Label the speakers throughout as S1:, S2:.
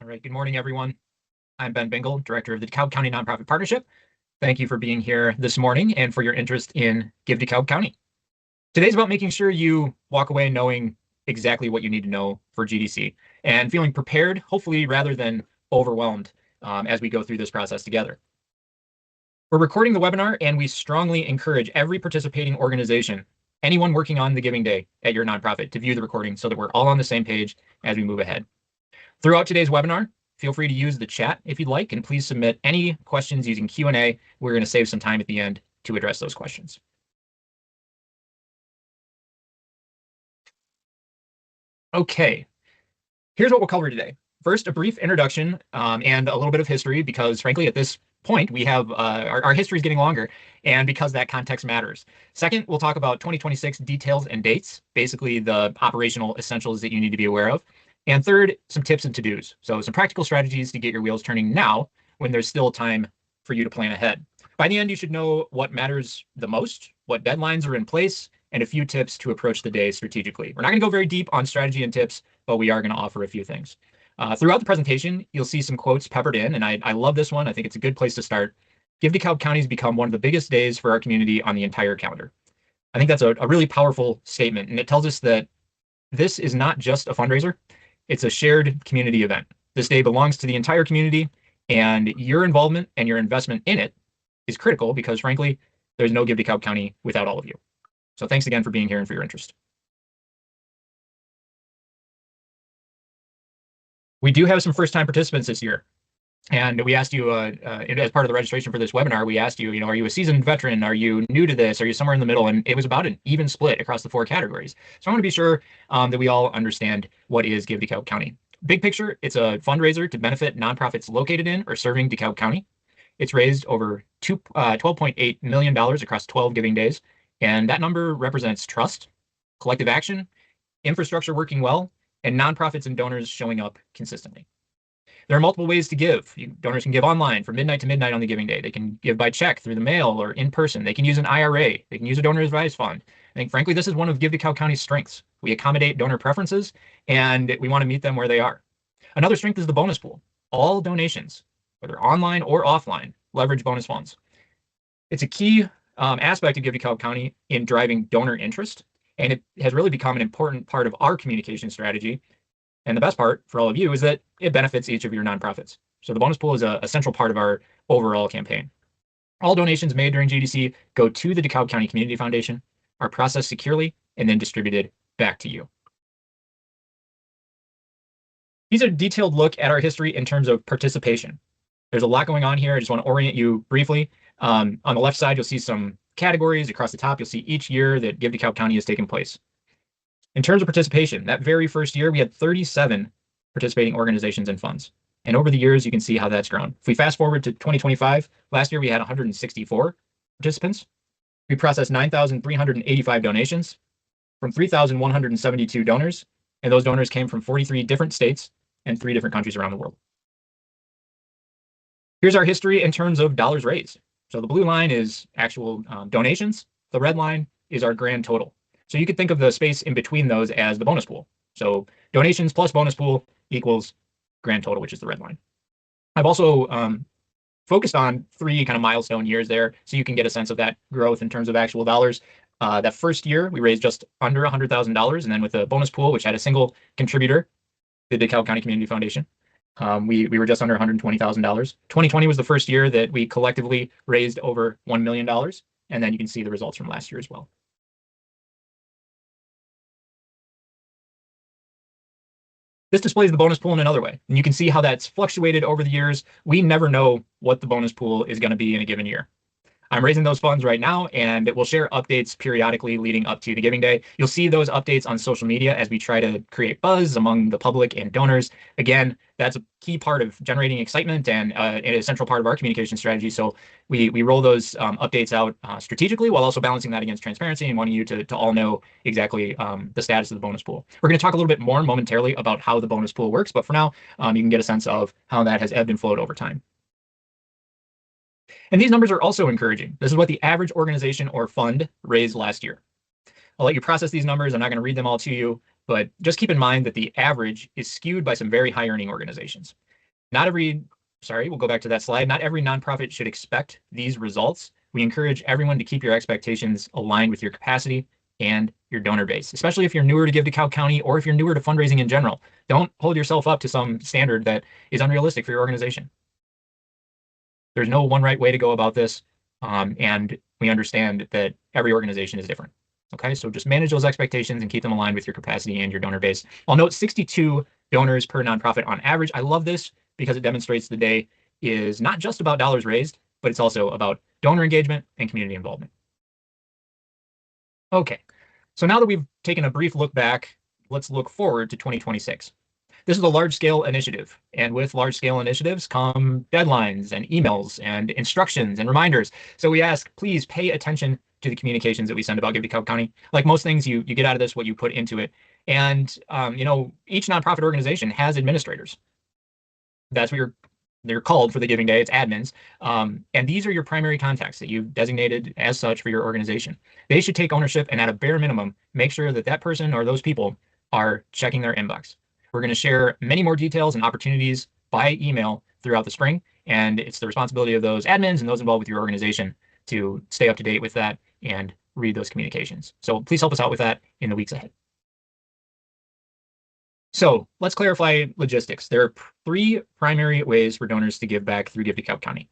S1: All right, good morning, everyone. I'm Ben Bingle, Director of the DeKalb County Nonprofit Partnership. Thank you for being here this morning and for your interest in Give DeKalb County. Today's about making sure you walk away knowing exactly what you need to know for GDC and feeling prepared, hopefully, rather than overwhelmed as we go through this process together. We're recording the webinar, and we strongly encourage every participating organization, anyone working on the Giving Day at your nonprofit, to view the recording so that we're all on the same page as we move ahead. Throughout today's webinar, feel free to use the chat if you'd like, and please submit any questions using Q&A. We're going to save some time at the end to address those questions. Okay, here's what we'll cover today. First, a brief introduction and a little bit of history, because frankly, at this point, we have our history is getting longer, and because that context matters. Second, we'll talk about 2026 details and dates, basically the operational essentials that you need to be aware of. And third, some tips and to-dos. So some practical strategies to get your wheels turning now when there's still time for you to plan ahead. By the end, you should know what matters the most, what deadlines are in place, and a few tips to approach the day strategically. We're not going to go very deep on strategy and tips, but we are going to offer a few things. Throughout the presentation, you'll see some quotes peppered in, and I love this one. I think it's a good place to start. Give DeKalb County has become one of the biggest days for our community on the entire calendar. I think that's a really powerful statement, and it tells us that this is not just a fundraiser. It's a shared community event. This day belongs to the entire community, and your involvement and your investment in it is critical because, frankly, there's no Give DeKalb County without all of you. So thanks again for being here and for your interest. We do have some first-time participants this year, and we asked you, as part of the registration for this webinar, we asked you, are you a seasoned veteran? Are you new to this? Are you somewhere in the middle? And it was about an even split across the 4 categories. So I want to be sure that we all understand what is Give DeKalb County. Big picture, it's a fundraiser to benefit nonprofits located in or serving DeKalb County. It's raised over $12.8 million across 12 giving days, and that number represents trust, collective action, infrastructure working well, and nonprofits and donors showing up consistently. There are multiple ways to give. Donors can give online from midnight to midnight on the giving day. They can give by check, through the mail, or in person. They can use an IRA. They can use a donor advised fund. I think, frankly, this is one of Give DeKalb County's strengths. We accommodate donor preferences, and we want to meet them where they are. Another strength is the bonus pool. All donations, whether online or offline, leverage bonus funds. It's a key aspect of Give DeKalb County in driving donor interest, and it has really become an important part of our communication strategy. And the best part for all of you is that it benefits each of your nonprofits. So the bonus pool is a central part of our overall campaign. All donations made during GDC go to the DeKalb County Community Foundation, are processed securely, and then distributed back to you. These are a detailed look at our history in terms of participation. There's a lot going on here. I just want to orient you briefly. On the left side, you'll see some categories. Across the top, you'll see each year that Give DeKalb County has taken place. In terms of participation, that very first year, we had 37 participating organizations and funds. And over the years, you can see how that's grown. If we fast forward to 2025, last year we had 164 participants. We processed 9,385 donations from 3,172 donors. And those donors came from 43 different states and 3 different countries around the world. Here's our history in terms of dollars raised. So the blue line is actual donations. The red line is our grand total. So you could think of the space in between those as the bonus pool. So donations plus bonus pool equals grand total, which is the red line. I've also focused on 3 kind of milestone years there, so you can get a sense of that growth in terms of actual dollars. That first year, we raised just under $100,000, and then with the bonus pool, which had a single contributor, the DeKalb County Community Foundation, we were just under $120,000. 2020 was the first year that we collectively raised over $1 million, and then you can see the results from last year as well. This displays the bonus pool in another way, and you can see how that's fluctuated over the years. We never know what the bonus pool is going to be in a given year. I'm raising those funds right now, and we'll share updates periodically leading up to the Giving Day. You'll see those updates on social media as we try to create buzz among the public and donors. Again, that's a key part of generating excitement and a central part of our communication strategy. So we roll those updates out strategically while also balancing that against transparency and wanting you to all know exactly the status of the bonus pool. We're going to talk a little bit more momentarily about how the bonus pool works, but for now, you can get a sense of how that has ebbed and flowed over time. And these numbers are also encouraging. This is what the average organization or fund raised last year. I'll let you process these numbers. I'm not going to read them all to you, but just keep in mind that the average is skewed by some very high earning organizations. Not every, sorry, we'll go back to that slide. Not every nonprofit should expect these results. We encourage everyone to keep your expectations aligned with your capacity and your donor base, especially if you're newer to Give DeKalb County or if you're newer to fundraising in general. Don't hold yourself up to some standard that is unrealistic for your organization. There's no one right way to go about this, and we understand that every organization is different. Okay, so just manage those expectations and keep them aligned with your capacity and your donor base. I'll note 62 donors per nonprofit on average. I love this because it demonstrates the day is not just about dollars raised, but it's also about donor engagement and community involvement. Okay, so now that we've taken a brief look back, let's look forward to 2026. This is a large-scale initiative, and with large-scale initiatives come deadlines and emails and instructions and reminders. So we ask, please pay attention to the communications that we send about Give DeKalb County. Like most things, you get out of this what you put into it. And each nonprofit organization has administrators. That's what they're called for the giving day. It's admins. And these are your primary contacts that you've designated as such for your organization. They should take ownership and at a bare minimum, make sure that that person or those people are checking their inbox. We're going to share many more details and opportunities by email throughout the spring. And it's the responsibility of those admins and those involved with your organization to stay up to date with that and read those communications. So please help us out with that in the weeks ahead. So let's clarify logistics. There are three primary ways for donors to give back through Give DeKalb County.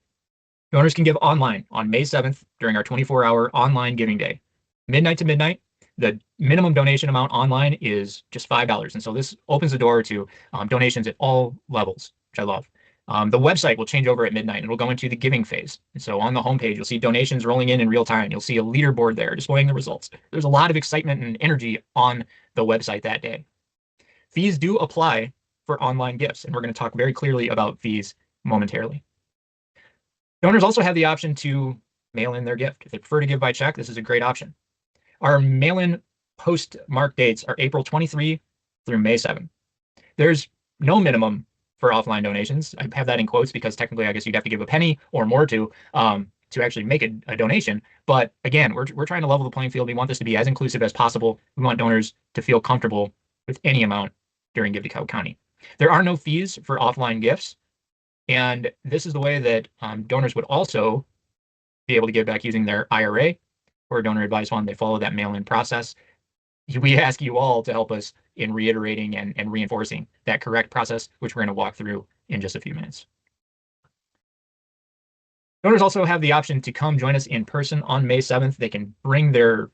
S1: Donors can give online on May 7th during our 24-hour online giving day. Midnight to midnight, the minimum donation amount online is just $5. And so this opens the door to donations at all levels, which I love. The website will change over at midnight and it'll go into the giving phase. And so on the homepage, you'll see donations rolling in real time. You'll see a leaderboard there displaying the results. There's a lot of excitement and energy on the website that day. Fees do apply for online gifts, and we're going to talk very clearly about fees momentarily. Donors also have the option to mail in their gift. If they prefer to give by check, this is a great option. Our mail-in postmark dates are April 23 through May 7. There's no minimum for offline donations. I have that in quotes because technically I guess you'd have to give a penny or more to actually make a donation. But again, we're trying to level the playing field. We want this to be as inclusive as possible. We want donors to feel comfortable with any amount during Give DeKalb County. There are no fees for offline gifts. And this is the way that donors would also be able to give back using their IRA or donor advised fund. They follow that mail-in process. We ask you all to help us in reiterating and reinforcing that correct process, which we're going to walk through in just a few minutes. Donors also have the option to come join us in person on May 7th. They can bring their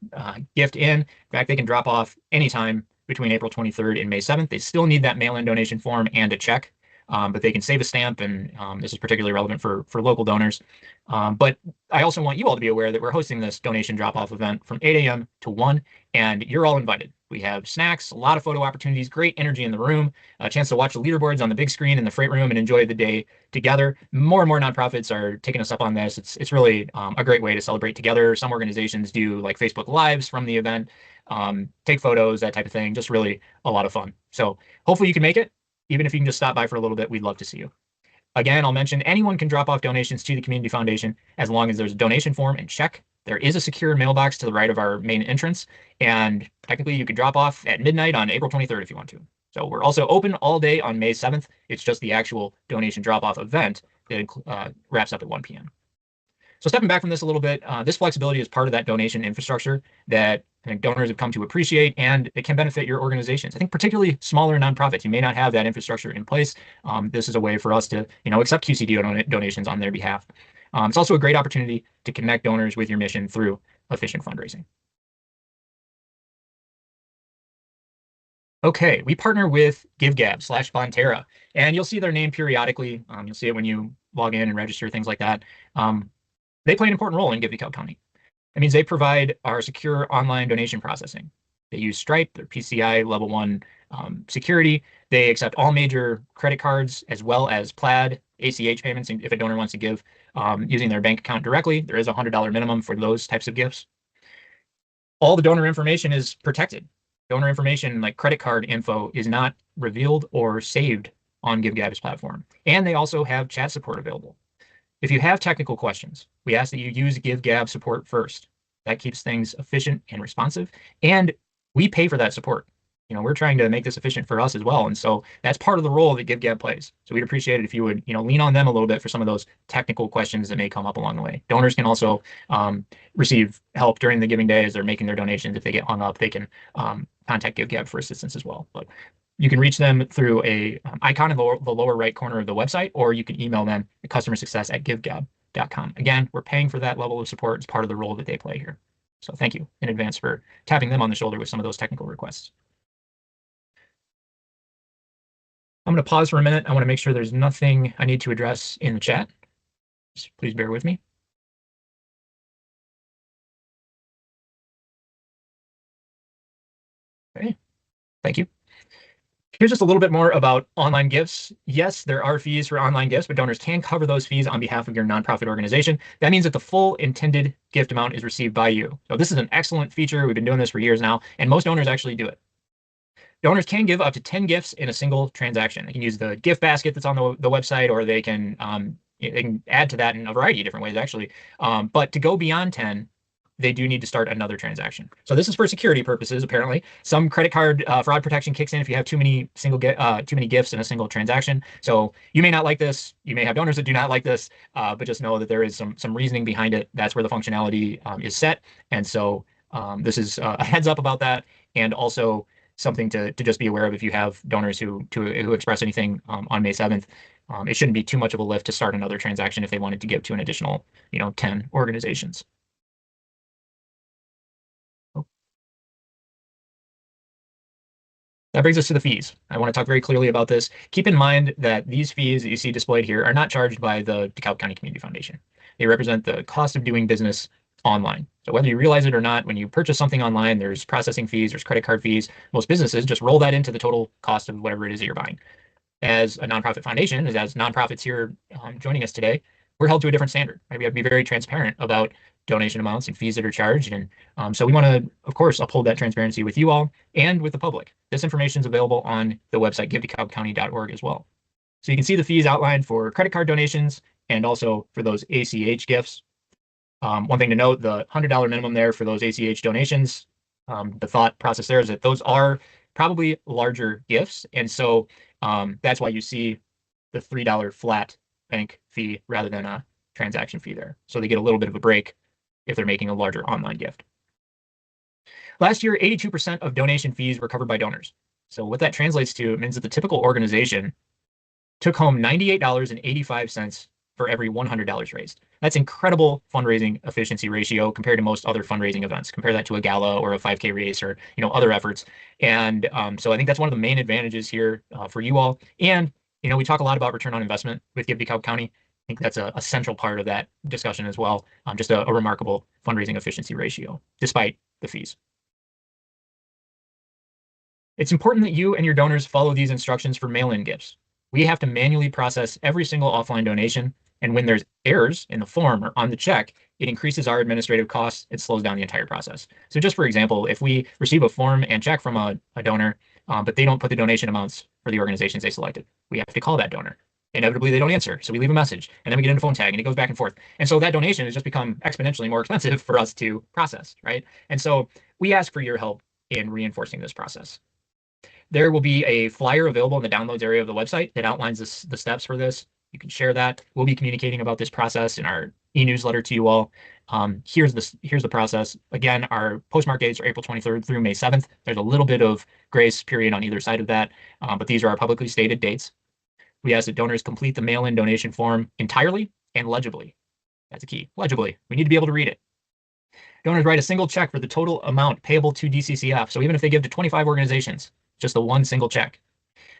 S1: gift in. In fact, they can drop off anytime between April 23rd and May 7th. They still need that mail-in donation form and a check, but they can save a stamp, and this is particularly relevant for local donors. But I also want you all to be aware that we're hosting this donation drop-off event from 8 a.m. to 1, and you're all invited. We have snacks, a lot of photo opportunities, great energy in the room, a chance to watch the leaderboards on the big screen in the freight room and enjoy the day together. More and more nonprofits are taking us up on this. It's really a great way to celebrate together. Some organizations do like Facebook Lives from the event, take photos, that type of thing. Just really a lot of fun. So hopefully you can make it. Even if you can just stop by for a little bit, we'd love to see you. Again, I'll mention anyone can drop off donations to the Community Foundation as long as there's a donation form and check. There is a secure mailbox to the right of our main entrance, and technically you could drop off at midnight on April 23rd if you want to. So we're also open all day on May 7th. It's just the actual donation drop-off event that wraps up at 1 p.m. So stepping back from this a little bit, this flexibility is part of that donation infrastructure that I think donors have come to appreciate, and it can benefit your organizations. I think particularly smaller nonprofits, you may not have that infrastructure in place. This is a way for us to, accept QCD donations on their behalf. It's also a great opportunity to connect donors with your mission through efficient fundraising. Okay, we partner with GiveGab/Bonterra, and you'll see their name periodically. You'll see it when you log in and register, things like that. They play an important role in Give DeKalb County. That means they provide our secure online donation processing. They use Stripe, their PCI level 1 security. They accept all major credit cards as well as Plaid, ACH payments if a donor wants to give using their bank account directly. There is a $100 minimum for those types of gifts. All the donor information is protected. Donor information like credit card info is not revealed or saved on GiveGab's platform. And they also have chat support available. If you have technical questions, we ask that you use GiveGab support first. That keeps things efficient and responsive, and we pay for that support. we're trying to make this efficient for us as well. And so that's part of the role that GiveGab plays. So we'd appreciate it if you would, lean on them a little bit for some of those technical questions that may come up along the way. Donors can also receive help during the giving day as they're making their donations. If they get hung up, they can contact GiveGab for assistance as well. But you can reach them through a icon in the lower right corner of the website, or you can email them at customersuccess@givegab.com. Again, we're paying for that level of support as part of the role that they play here. So thank you in advance for tapping them on the shoulder with some of those technical requests. I'm going to pause for a minute. I want to make sure there's nothing I need to address in the chat. Just please bear with me. Okay, thank you. Here's just a little bit more about online gifts. Yes, there are fees for online gifts, but donors can cover those fees on behalf of your nonprofit organization. That means that the full intended gift amount is received by you. So this is an excellent feature. We've been doing this for years now, and most donors actually do it. Donors can give up to 10 gifts in a single transaction. They can use the gift basket that's on the website, or they can add to that in a variety of different ways, actually. But to go beyond 10, they do need to start another transaction. So this is for security purposes, apparently. Some credit card fraud protection kicks in if you have too many gifts in a single transaction. So you may not like this. You may have donors that do not like this, but just know that there is some reasoning behind it. That's where the functionality is set. And so this is a heads up about that, and also something to just be aware of if you have donors who express anything on May 7th. It shouldn't be too much of a lift to start another transaction if they wanted to give to an additional 10 organizations. That brings us to the fees. I want to talk very clearly about this. Keep in mind that these fees that you see displayed here are not charged by the DeKalb County Community Foundation. They represent the cost of doing business online. So whether you realize it or not, when you purchase something online, there's processing fees, there's credit card fees. Most businesses just roll that into the total cost of whatever it is that you're buying. As a nonprofit foundation, as nonprofits here joining us today, we're held to a different standard. Right? We have to be very transparent about donation amounts and fees that are charged. And so we want to, of course, uphold that transparency with you all and with the public. This information is available on the website, givedekalbcounty.org as well. So you can see the fees outlined for credit card donations and also for those ACH gifts. One thing to note, the $100 minimum there for those ACH donations, the thought process there is that those are probably larger gifts. And so that's why you see the $3 flat bank fee rather than a transaction fee there. So they get a little bit of a break if they're making a larger online gift. Last year, 82% of donation fees were covered by donors. So what that translates to means that the typical organization took home $98.85 for every $100 raised. That's incredible fundraising efficiency ratio compared to most other fundraising events. Compare that to a gala or a 5K race or other efforts. And so I think that's one of the main advantages here for you all. And we talk a lot about return on investment with Give DeKalb County. I think that's a central part of that discussion as well. Just a remarkable fundraising efficiency ratio, despite the fees. It's important that you and your donors follow these instructions for mail-in gifts. We have to manually process every single offline donation, and when there's errors in the form or on the check, it increases our administrative costs. It slows down the entire process. So just for example, if we receive a form and check from a donor, but they don't put the donation amounts for the organizations they selected, we have to call that donor. Inevitably, they don't answer, so we leave a message, and then we get into phone tag, and it goes back and forth. And so that donation has just become exponentially more expensive for us to process, right? And so we ask for your help in reinforcing this process. There will be a flyer available in the downloads area of the website that outlines the steps for this. You can share that. We'll be communicating about this process in our e-newsletter to you all. Here's the process. Again, our postmark dates are April 23rd through May 7th. There's a little bit of grace period on either side of that, but these are our publicly stated dates. We ask that donors complete the mail-in donation form entirely and legibly. That's a key. Legibly. We need to be able to read it. Donors write a single check for the total amount payable to DCCF. So even if they give to 25 organizations, just the one single check.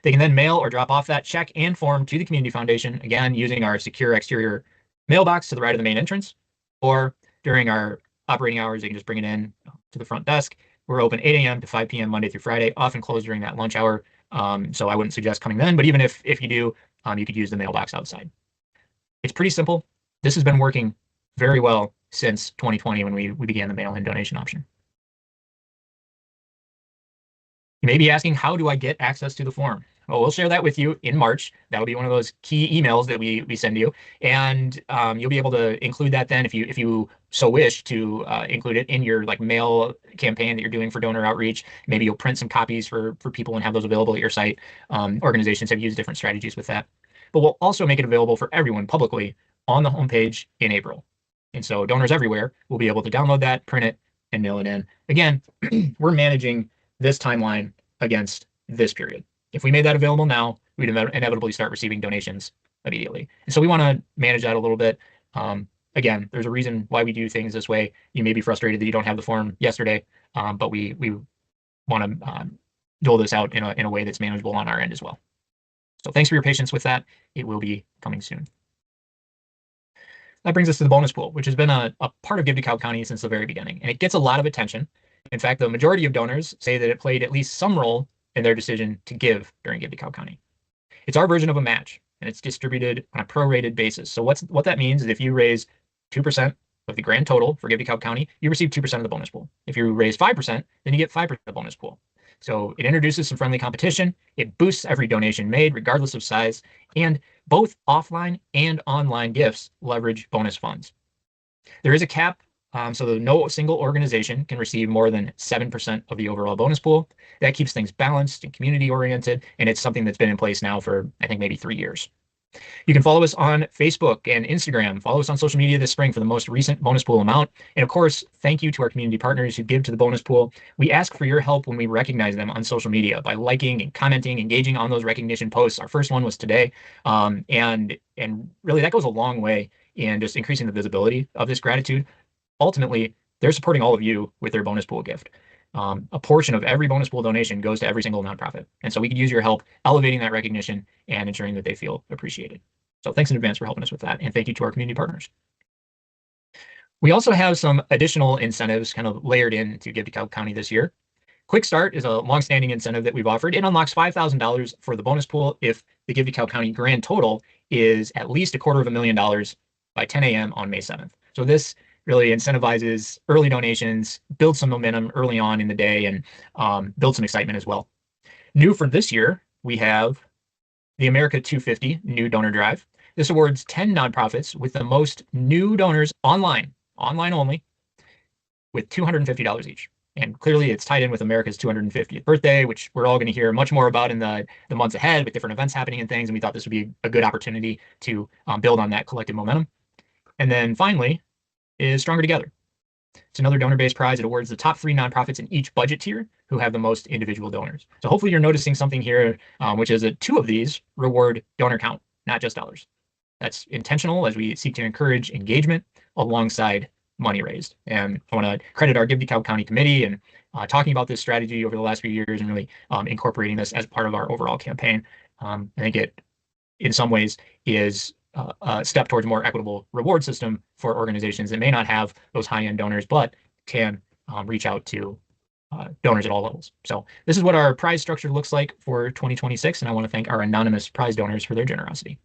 S1: They can then mail or drop off that check and form to the Community Foundation, again, using our secure exterior mailbox to the right of the main entrance, or during our operating hours, they can just bring it in to the front desk. We're open 8 a.m. to 5 p.m. Monday through Friday, often closed during that lunch hour. So I wouldn't suggest coming then, but even if you do, you could use the mailbox outside. It's pretty simple. This has been working very well since 2020 when we began the mail-in donation option. You may be asking, how do I get access to the form? Well, we'll share that with you in March. That'll be one of those key emails that we send you, and you'll be able to include that then if you so wish to include it in your like mail campaign that you're doing for donor outreach. Maybe you'll print some copies for people and have those available at your site. Organizations have used different strategies with that, but we'll also make it available for everyone publicly on the homepage in April. And so donors everywhere will be able to download that, print it, and mail it in. Again, we're managing this timeline against this period. If we made that available now, we'd inevitably start receiving donations immediately. And so we want to manage that a little bit. Again, there's a reason why we do things this way. You may be frustrated that you don't have the form yesterday, but we want to dole this out in a way that's manageable on our end as well. So thanks for your patience with that. It will be coming soon. That brings us to the bonus pool, which has been a part of Give DeKalb County since the very beginning, and it gets a lot of attention. In fact, the majority of donors say that it played at least some role in their decision to give during Give DeKalb County. It's our version of a match, and it's distributed on a prorated basis. So what that means is if you raise 2% of the grand total for Give DeKalb County, you receive 2% of the bonus pool. If you raise 5%, then you get 5% of the bonus pool. So it introduces some friendly competition. It boosts every donation made, regardless of size, and both offline and online gifts leverage bonus funds. There is a cap, so that no single organization can receive more than 7% of the overall bonus pool. That keeps things balanced and community-oriented, and it's something that's been in place now for, I think, maybe 3 years. You can follow us on Facebook and Instagram. Follow us on social media this spring for the most recent bonus pool amount. And of course, thank you to our community partners who give to the bonus pool. We ask for your help when we recognize them on social media by liking and commenting, engaging on those recognition posts. Our first one was today. And really that goes a long way in just increasing the visibility of this gratitude. Ultimately, they're supporting all of you with their bonus pool gift. A portion of every bonus pool donation goes to every single nonprofit. And so we could use your help elevating that recognition and ensuring that they feel appreciated. So thanks in advance for helping us with that. And thank you to our community partners. We also have some additional incentives kind of layered in to Give DeKalb County this year. Quick Start is a longstanding incentive that we've offered. It unlocks $5,000 for the bonus pool if the Give DeKalb County grand total is at least $250,000 by 10 a.m. on May 7th. So this really incentivizes early donations, builds some momentum early on in the day, and builds some excitement as well. New for this year, we have the America 250 New Donor Drive. This awards 10 nonprofits with the most new donors online only, with $250 each. And clearly it's tied in with America's 250th birthday, which we're all going to hear much more about in the months ahead with different events happening and things. And we thought this would be a good opportunity to build on that collective momentum. And then finally is Stronger Together. It's another donor-based prize. It awards the top 3 nonprofits in each budget tier who have the most individual donors. So hopefully you're noticing something here, which is that 2 of these reward donor count, not just dollars. That's intentional as we seek to encourage engagement alongside money raised. And I want to credit our Give DeKalb County committee and talking about this strategy over the last few years and really incorporating this as part of our overall campaign. I think it, in some ways, is a step towards a more equitable reward system for organizations that may not have those high-end donors, but can reach out to donors at all levels. So this is what our prize structure looks like for 2026, and I want to thank our anonymous prize donors for their generosity.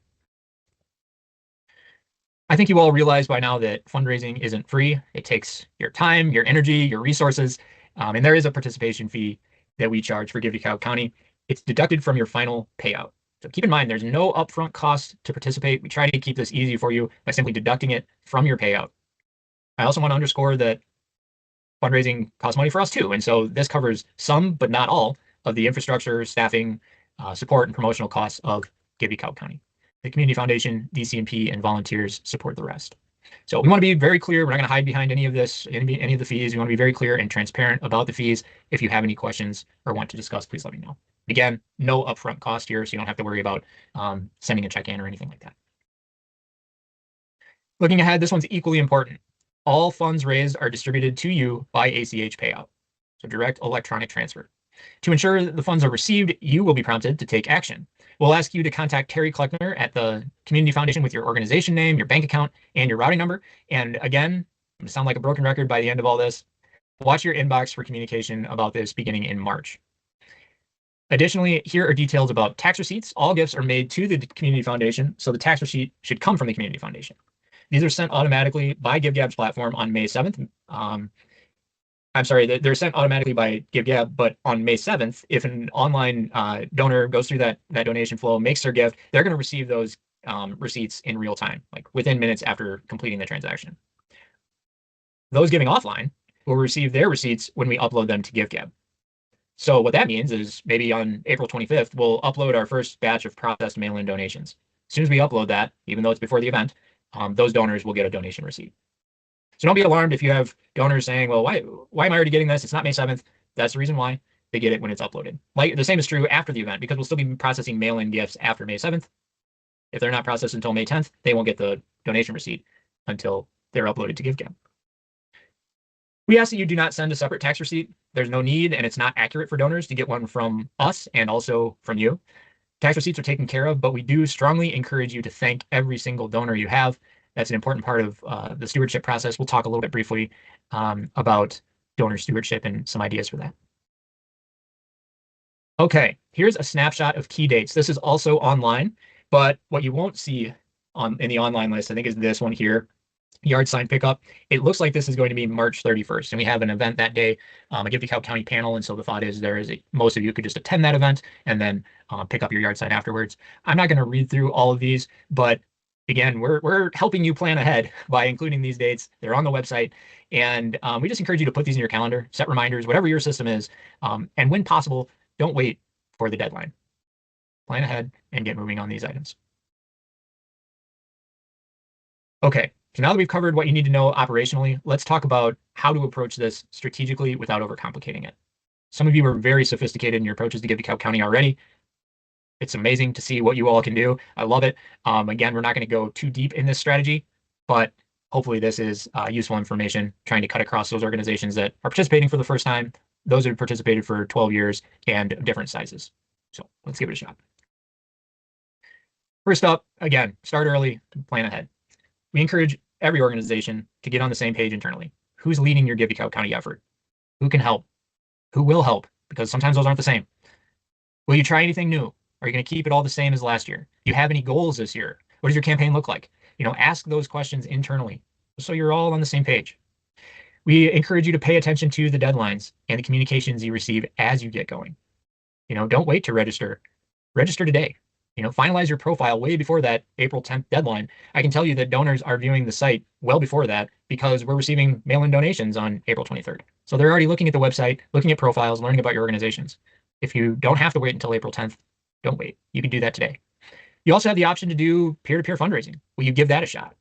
S1: I think you all realize by now that fundraising isn't free. It takes your time, your energy, your resources, and there is a participation fee that we charge for Give DeKalb County. It's deducted from your final payout. So keep in mind, there's no upfront cost to participate. We try to keep this easy for you by simply deducting it from your payout. I also want to underscore that fundraising costs money for us too. And so this covers some, but not all, of the infrastructure, staffing, support, and promotional costs of Give DeKalb County. The Community Foundation, DCMP, and volunteers support the rest. So we want to be very clear. We're not going to hide behind any of this, any of the fees. We want to be very clear and transparent about the fees. If you have any questions or want to discuss, please let me know. Again, no upfront cost here, so you don't have to worry about sending a check in or anything like that. Looking ahead, this one's equally important. All funds raised are distributed to you by ACH payout, so direct electronic transfer. To ensure that the funds are received, you will be prompted to take action. We'll ask you to contact Terry Kleckner at the Community Foundation with your organization name, your bank account, and your routing number. And again, I'm going to sound like a broken record by the end of all this. Watch your inbox for communication about this beginning in March. Additionally, here are details about tax receipts. All gifts are made to the Community Foundation, so the tax receipt should come from the Community Foundation. These are sent automatically by GiveGab's platform on May 7th. I'm sorry, they're sent automatically by GiveGab, but on May 7th, if an online donor goes through that donation flow, makes their gift, they're going to receive those receipts in real time, like within minutes after completing the transaction. Those giving offline will receive their receipts when we upload them to GiveGab. So what that means is maybe on April 25th, we'll upload our first batch of processed mail-in donations. As soon as we upload that, even though it's before the event, those donors will get a donation receipt. So don't be alarmed if you have donors saying, well, why am I already getting this? It's not May 7th. That's the reason why. They get it when it's uploaded. Like the same is true after the event, because we'll still be processing mail-in gifts after May 7th. If they're not processed until May 10th, they won't get the donation receipt until they're uploaded to GiveGab. We ask that you do not send a separate tax receipt. There's no need, and it's not accurate for donors to get one from us and also from you. Tax receipts are taken care of, but we do strongly encourage you to thank every single donor you have. That's an important part of the stewardship process. We'll talk a little bit briefly about donor stewardship and some ideas for that. Okay, here's a snapshot of key dates. This is also online, but what you won't see in the online list, I think, is this one here, yard sign pickup. It looks like this is going to be March 31st, and we have an event that day, a Give DeKalb County panel, and so the thought is most of you could just attend that event and then pick up your yard sign afterwards. I'm not going to read through all of these, but again, we're helping you plan ahead by including these dates. They're on the website, and we just encourage you to put these in your calendar, set reminders, whatever your system is, and when possible, don't wait for the deadline. Plan ahead and get moving on these items. Okay, so now that we've covered what you need to know operationally, let's talk about how to approach this strategically without overcomplicating it. Some of you are very sophisticated in your approaches to Give DeKalb County already. It's amazing to see what you all can do. I love it. Again, we're not going to go too deep in this strategy, but hopefully this is useful information, trying to cut across those organizations that are participating for the first time, those who have participated for 12 years, and different sizes. So let's give it a shot. First up, again, start early, plan ahead. We encourage every organization to get on the same page internally. Who's leading your Give DeKalb County effort? Who can help? Who will help? Because sometimes those aren't the same. Will you try anything new? Are you going to keep it all the same as last year? Do you have any goals this year? What does your campaign look like? Ask those questions internally so you're all on the same page. We encourage you to pay attention to the deadlines and the communications you receive as you get going. Don't wait to register. Register today. Finalize your profile way before that April 10th deadline. I can tell you that donors are viewing the site well before that because we're receiving mail-in donations on April 23rd. So they're already looking at the website, looking at profiles, learning about your organizations. If you don't have to wait until April 10th, don't wait. You can do that today. You also have the option to do peer-to-peer fundraising. Will you give that a shot?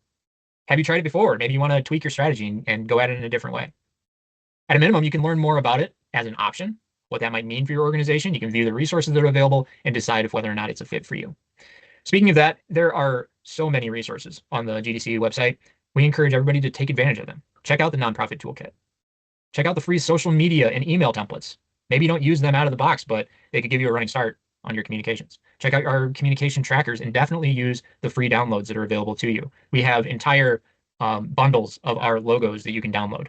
S1: Have you tried it before? Maybe you want to tweak your strategy and go at it in a different way. At a minimum, you can learn more about it as an option, what that might mean for your organization. You can view the resources that are available and decide if whether or not it's a fit for you. Speaking of that, there are so many resources on the GDC website. We encourage everybody to take advantage of them. Check out the nonprofit toolkit. Check out the free social media and email templates. Maybe you don't use them out of the box, but they could give you a running start on your communications. Check out our communication trackers and definitely use the free downloads that are available to you. We have entire bundles of our logos that you can download.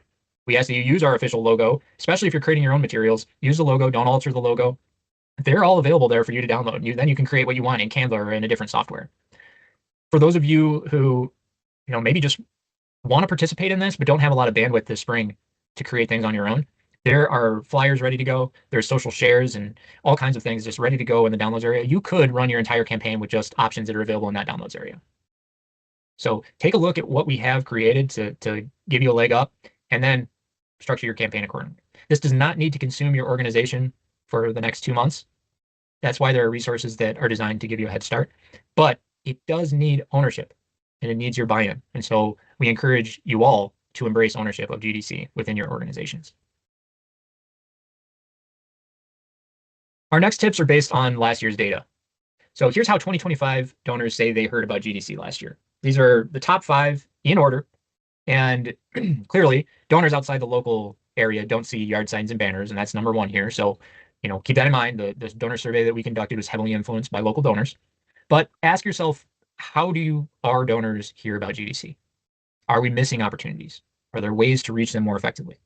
S1: We ask that you use our official logo, especially if you're creating your own materials. Use the logo, don't alter the logo. They're all available there for you to download. Then you can create what you want in Canva or in a different software. For those of you who, maybe just want to participate in this, but don't have a lot of bandwidth this spring to create things on your own, there are flyers ready to go. There's social shares and all kinds of things just ready to go in the downloads area. You could run your entire campaign with just options that are available in that downloads area. So take a look at what we have created to give you a leg up, and then structure your campaign accordingly. This does not need to consume your organization for the next 2 months. That's why there are resources that are designed to give you a head start, but it does need ownership and it needs your buy-in. And so we encourage you all to embrace ownership of GDC within your organizations. Our next tips are based on last year's data. So here's how 2025 donors say they heard about GDC last year. These are the top 5 in order. And clearly, donors outside the local area don't see yard signs and banners, and that's number 1 here. So, keep that in mind. The donor survey that we conducted was heavily influenced by local donors. But ask yourself, how do our donors hear about GDC? Are we missing opportunities? Are there ways to reach them more effectively?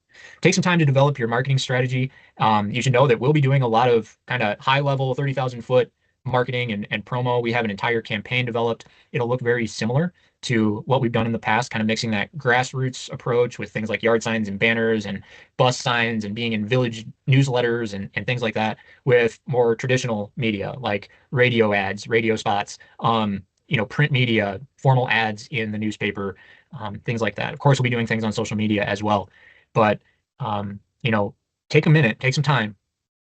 S1: Take some time to develop your marketing strategy. You should know that we'll be doing a lot of kind of high-level, 30,000-foot marketing and promo. We have an entire campaign developed. It'll look very similar to what we've done in the past, kind of mixing that grassroots approach with things like yard signs and banners and bus signs and being in village newsletters and things like that with more traditional media like radio ads, radio spots, print media, formal ads in the newspaper, things like that. Of course, we'll be doing things on social media as well, but take a minute, take some time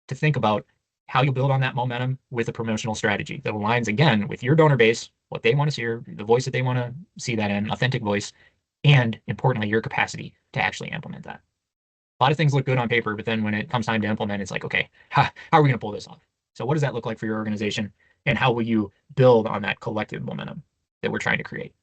S1: to think about how you build on that momentum with a promotional strategy that aligns again with your donor base, what they want to hear, the voice that they want to see that in, authentic voice, and importantly, your capacity to actually implement that. A lot of things look good on paper, but then when it comes time to implement, it's like, okay, how are we going to pull this off? So what does that look like for your organization? And how will you build on that collective momentum that we're trying to create?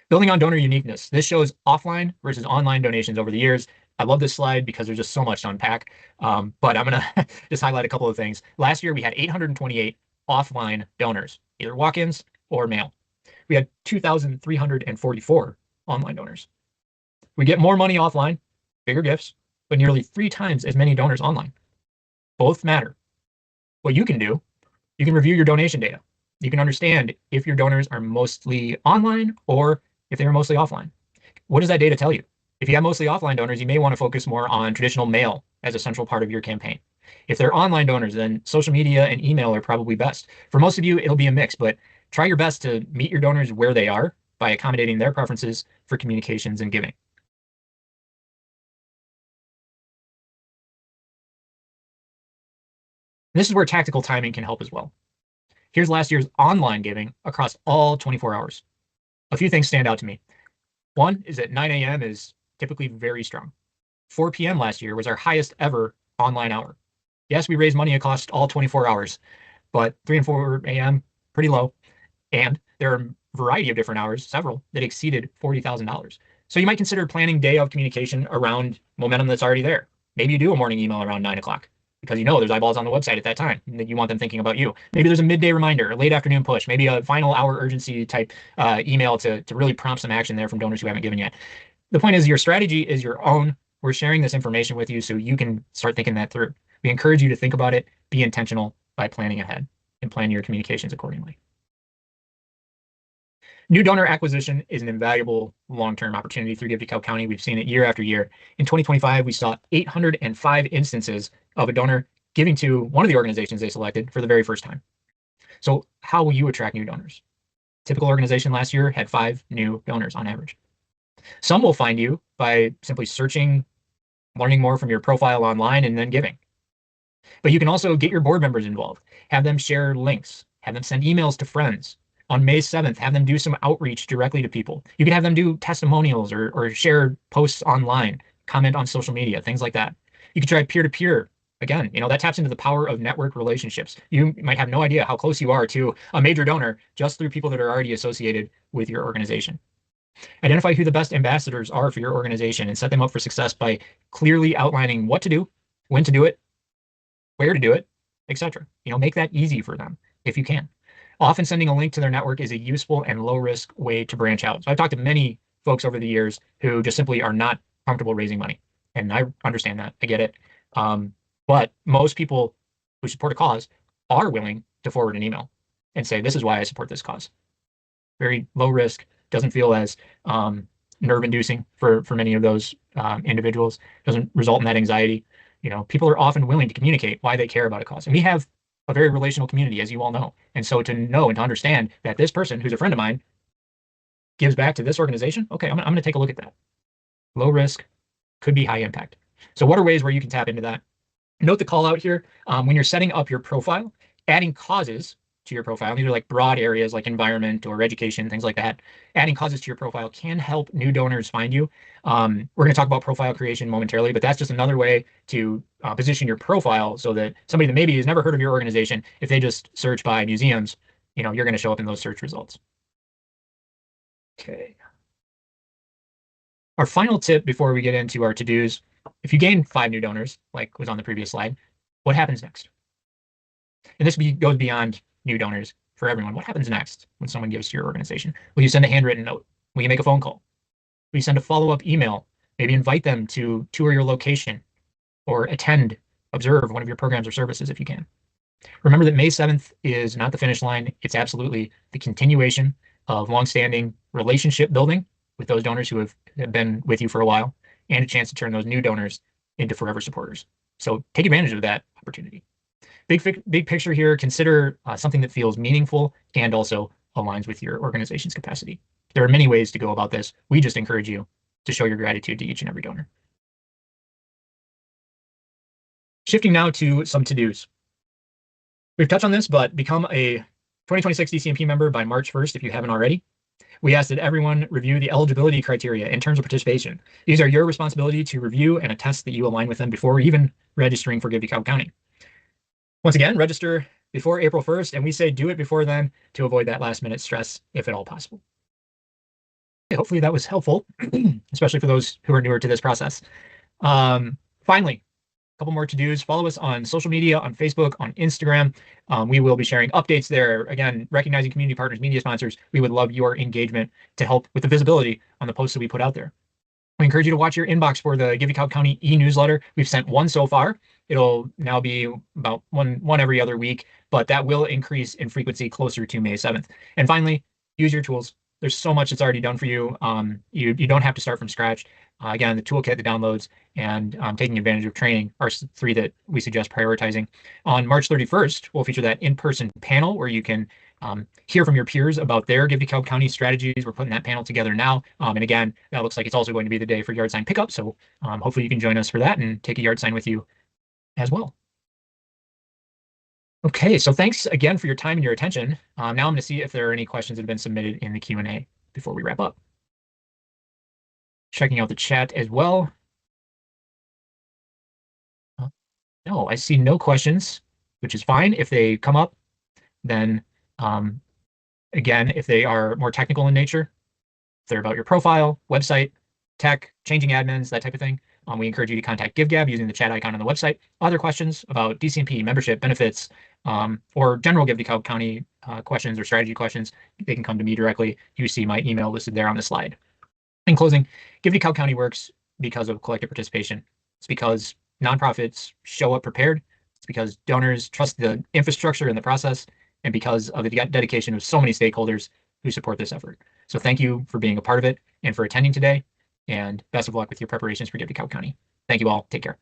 S1: Building on donor uniqueness. This shows offline versus online donations over the years. I love this slide because there's just so much to unpack. But I'm going to just highlight a couple of things. Last year, we had 828 offline donors, either walk-ins or mail. We had 2,344 online donors. We get more money offline, bigger gifts, but nearly 3 times as many donors online. Both matter. What you can do, you can review your donation data. You can understand if your donors are mostly online or if they are mostly offline. What does that data tell you? If you have mostly offline donors, you may want to focus more on traditional mail as a central part of your campaign. If they're online donors, then social media and email are probably best. For most of you, it'll be a mix, but try your best to meet your donors where they are by accommodating their preferences for communications and giving. This is where tactical timing can help as well. Here's last year's online giving across all 24 hours. A few things stand out to me. One is that 9 a.m. is typically very strong. 4 p.m. last year was our highest ever online hour. Yes, we raised money across all 24 hours, but 3 and 4 a.m., pretty low. And there are a variety of different hours, several, that exceeded $40,000. So you might consider planning day of communication around momentum that's already there. Maybe you do a morning email around 9 o'clock because there's eyeballs on the website at that time and that you want them thinking about you. Maybe there's a midday reminder, a late afternoon push, maybe a final hour urgency type email to really prompt some action there from donors who haven't given yet. The point is your strategy is your own. We're sharing this information with you so you can start thinking that through. We encourage you to think about it, be intentional by planning ahead and plan your communications accordingly. New donor acquisition is an invaluable long-term opportunity through DeKalb County. We've seen it year after year. In 2025, we saw 805 instances of a donor giving to one of the organizations they selected for the very first time. So how will you attract new donors? Typical organization last year had 5 new donors on average. Some will find you by simply searching, learning more from your profile online, and then giving. But you can also get your board members involved, have them share links, have them send emails to friends. On May 7th, have them do some outreach directly to people. You can have them do testimonials or share posts online, comment on social media, things like that. You can try peer-to-peer. Again, that taps into the power of network relationships. You might have no idea how close you are to a major donor just through people that are already associated with your organization. Identify who the best ambassadors are for your organization and set them up for success by clearly outlining what to do, when to do it, where to do it, etc. Make that easy for them if you can. Often sending a link to their network is a useful and low-risk way to branch out. So I've talked to many folks over the years who just simply are not comfortable raising money. And I understand that. I get it. But most people who support a cause are willing to forward an email and say, this is why I support this cause. Very low risk, doesn't feel as nerve-inducing for many of those individuals, doesn't result in that anxiety. People are often willing to communicate why they care about a cause. And we have a very relational community, as you all know. And so to know and to understand that this person who's a friend of mine gives back to this organization, okay, I'm going to take a look at that. Low risk, could be high impact. So what are ways where you can tap into that? Note the call out here. When you're setting up your profile, adding causes to your profile, these are like broad areas like environment or education, things like that. Adding causes to your profile can help new donors find you. We're going to talk about profile creation momentarily, but that's just another way to position your profile so that somebody that maybe has never heard of your organization, if they just search by museums, you're going to show up in those search results. Okay. Our final tip before we get into our to-dos, if you gain 5 new donors, like was on the previous slide, what happens next? And this goes beyond new donors for everyone. What happens next when someone gives to your organization? Will you send a handwritten note? Will you make a phone call? Will you send a follow-up email? Maybe invite them to tour your location or observe one of your programs or services if you can. Remember that May 7th is not the finish line. It's absolutely the continuation of longstanding relationship building with those donors who have been with you for a while, and a chance to turn those new donors into forever supporters. So take advantage of that opportunity. Big picture here, consider something that feels meaningful and also aligns with your organization's capacity. There are many ways to go about this. We just encourage you to show your gratitude to each and every donor. Shifting now to some to-dos. We've touched on this, but become a 2026 DCMP member by March 1st if you haven't already. We ask that everyone review the eligibility criteria in terms of participation. These are your responsibility to review and attest that you align with them before even registering for Give DeKalb County. Once again, register before April 1st, and we say do it before then to avoid that last-minute stress if at all possible. Hopefully that was helpful, especially for those who are newer to this process. Finally, a couple more to-dos. Follow us on social media, on Facebook, on Instagram. We will be sharing updates there. Again, recognizing community partners, media sponsors. We would love your engagement to help with the visibility on the posts that we put out there. We encourage you to watch your inbox for the Give DeKalb County e-newsletter. We've sent one so far. It'll now be about one every other week, but that will increase in frequency closer to May 7th. And finally, use your tools. There's so much that's already done for you. You don't have to start from scratch. Again, the toolkit, the downloads, and taking advantage of training are three that we suggest prioritizing. On March 31st, we'll feature that in-person panel where you can hear from your peers about their Give DeKalb County strategies. We're putting that panel together now. And again, that looks like it's also going to be the day for yard sign pickup. So hopefully you can join us for that and take a yard sign with you as well. Okay, so thanks again for your time and your attention. Now I'm going to see if there are any questions that have been submitted in the Q&A before we wrap up. Checking out the chat as well. No, I see no questions, which is fine. If they come up, then again, if they are more technical in nature, if they're about your profile, website, tech, changing admins, that type of thing, we encourage you to contact GiveGab using the chat icon on the website. Other questions about DCMP, membership, benefits, or general Give DeKalb County questions or strategy questions, they can come to me directly. You see my email listed there on the slide. In closing, Give DeKalb County works because of collective participation. It's because nonprofits show up prepared. It's because donors trust the infrastructure and the process, and because of the dedication of so many stakeholders who support this effort. So thank you for being a part of it and for attending today, and best of luck with your preparations for Give DeKalb County. Thank you all. Take care.